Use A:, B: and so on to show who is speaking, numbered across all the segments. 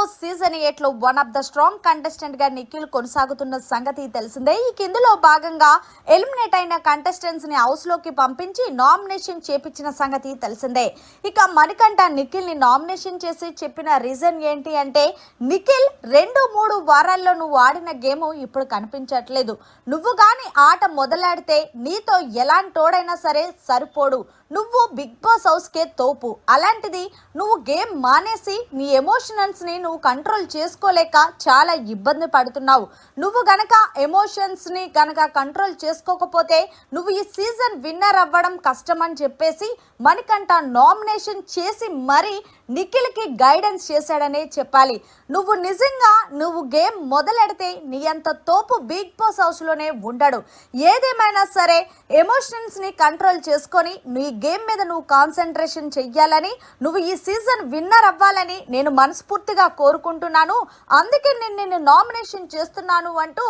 A: Boss season 8 లో one of the strong contestant గా నిఖిల్ కొనసాగుతున్న సంగతి తెలిసిందే. ఇందులో భాగంగా ఎలిమినేట్ అయిన కంటెస్టెంట్స్ ని హౌస్ లోకి పంపించి నామినేషన్ చేపించిన సంగతి తెలిసిందే. ఇక మణికంఠ నిఖిల్ ని నామినేషన్ చేసి చెప్పిన రీజన్ ఏంటి అంటే, నిఖిల్ 2-3 వారాల్లో నువ్వు ఆడిన గేమ్ ఇప్పుడు కనిపించట్లేదు. నువ్వు గాని ఆట మొదలెడితే నీతో ఎలాంటోడైనా సరే సరిపోడు. నువ్వు బిగ్ బాస్ హౌస్ కే తోపు. అలాంటిది నువ్వు గేమ్ మానేసి నీ ఎమోషన్స్ ని నువ్వు కంట్రోల్ చేసుకోలేక చాలా ఇబ్బంది పడుతున్నావు. నువ్వు గనక ఎమోషన్స్ ని గనక కంట్రోల్ చేసుకోకపోతే నువ్వు ఈ సీజన్ విన్నర్ అవ్వడం కష్టం అని చెప్పేసి మణికంఠ నామినేషన్ చేసి మరి నిఖిల్ కి గైడెన్స్ చేశాడనే చెప్పాలి. నువ్వు నిజంగా గేమ్ మొదలెడితే నీ అంత తోపు బిగ్ బాస్ హౌస్ లోనే ఉండడు. ఏదేమైనా సరే ఎమోషన్స్ ని కంట్రోల్ చేసుకొని నీ గేమ్ మీద నువ్వు కాన్సన్ట్రేషన్ చెయ్యాలని, నువ్వు ఈ సీజన్ విన్నర్ అవ్వాలని నేను మనస్ఫూర్తిగా కోరుకుంటున్నాను. అందుకే నేను నిన్ను నామినేషన్ చేస్తున్నాను అంటూ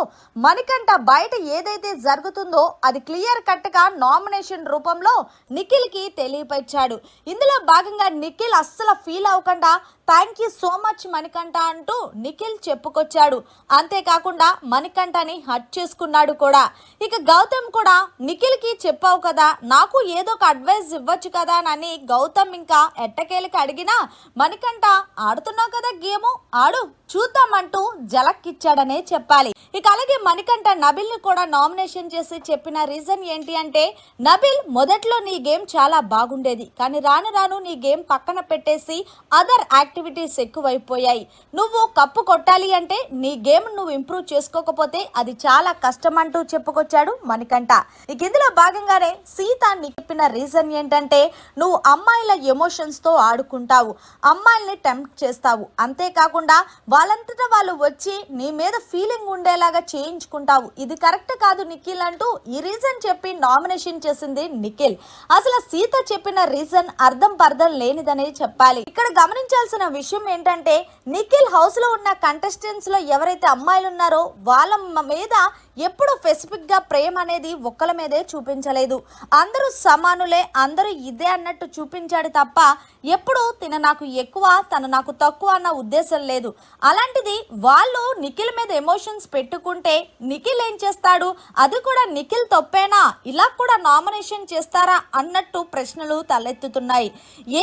A: మణికంఠ బయట ఏదైతే జరుగుతుందో అది క్లియర్ కట్ గా నామినేషన్ రూపంలో నిఖిల్ కి తెలియపరిచాడు. ఇందులో భాగంగా నిఖిల్ అస్సలు ఫీల్ అవ్వకుండా thank you so much Manikanta అంటూ నిఖిల్ చెప్పుకొచ్చాడు. అంతేకాకుండా మణికంఠని హట్ చేసుకున్నాడు కూడా. ఇక గౌతమ్ కూడా నిఖిల్ కి చెప్పావు కదా, నాకు ఏదో ఒక అడ్వైస్ ఇవ్వచ్చు కదా అని గౌతమ్ ఇంకా ఎట్టకేలకి అడిగినా మణికంఠ ఆడుతున్నావు కదా గేమ్ ఆడు చూద్దామంటూ జలక్కిచ్చాడనే చెప్పాలి. ఇక అలాగే మణికంఠ నబిల్ ని కూడా నామినేషన్ చేసి చెప్పిన రీజన్ ఏంటి అంటే, నబిల్ మొదట్లో నీ గేమ్ చాలా బాగుండేది, కానీ రాను రాను నీ గేమ్ పక్కన పెట్టేసి అదర్ యాక్టివిటీస్ ఎక్కువైపోయాయి. నువ్వు కప్పు కొట్టాలి అంటే నీ గేమ్ నువ్వు ఇంప్రూవ్ చేసుకోకపోతే అది చాలా కష్టం అంటూ చెప్పుకొచ్చాడు మణికంఠ. ఇక ఇందులో భాగంగానే సీత చెప్పిన రీజన్ ఏంటంటే, నువ్వు అమ్మాయిల ఎమోషన్స్ తో ఆడుకుంటావు, అమ్మాయిల్ని టెంప్ట్ చేస్తావు, అంతేకాకుండా వాళ్ళంతటా వాళ్ళు వచ్చి నీ మీద ఫీలింగ్ ఉండేలాగా చేయించుకుంటావు. ఇది కరెక్ట్ కాదు నిఖిల్ అంటూ ఈ రీజన్ చెప్పి నామినేషన్ చేసింది నిఖిల్. అసలు సీత చెప్పిన రీజన్ అర్థం పర్థం లేనిదనే చెప్పాలి. ఇక్కడ గమనించాల్సిన విషయం ఏంటంటే, నిఖిల్ హౌస్ లో ఉన్న కంటెస్టెంట్స్ లో ఎవరైతే అమ్మాయిలు ఉన్నారో వాళ్ళ మీద ఎప్పుడు స్పెసిఫిక్ గా ప్రేమ అనేది ఒక్కల మీదే చూపించలేదు. అందరూ సమానులే, అందరూ ఇదే అన్నట్టు చూపించాడు తప్ప ఎప్పుడు తిన నాకు ఎక్కువ తను నాకు తక్కువ అన్న ఉద్దేశం లేదు. అలాంటిది వాళ్ళు నిఖిల్ మీద ఎమోషన్స్ పెట్టుకుంటే నిఖిల్ ఏం చేస్తాడు, అది కూడా నిఖిల్ తప్పేనా, ఇలా కూడా నామినేషన్ చేస్తారా అన్నట్టు ప్రశ్నలు తలెత్తుతున్నాయి.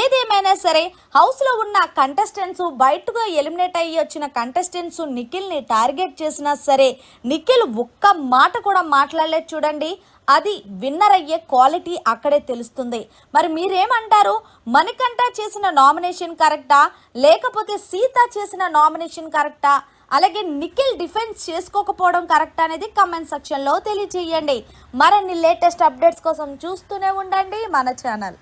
A: ఏదేమైనా సరే హౌస్ లో ఉన్న కంటెస్టెంట్స్, బయటకు ఎలిమినేట్ అయ్యి వచ్చిన కంటెస్టెంట్స్ నిఖిల్ ని టార్గెట్ చేసినా సరే నిఖిల్ ఒక్క మాట కూడా మాట్లాడలేదు చూడండి. అది విన్నర్ అయ్యే క్వాలిటీ అక్కడే తెలుస్తుంది. మరి మీరేమంటారు? మణికంఠ చేసిన నామినేషన్ కరెక్టా, లేకపోతే సీత చేసిన నామినేషన్ కరెక్టా, అలాగే నిఖిల్ డిఫెన్స్ చేసుకోకపోవడం కరెక్టా అనేది కమెంట్ సెక్షన్లో తెలియజేయండి. మరిన్ని లేటెస్ట్ అప్డేట్స్ కోసం చూస్తూనే ఉండండి మన ఛానల్.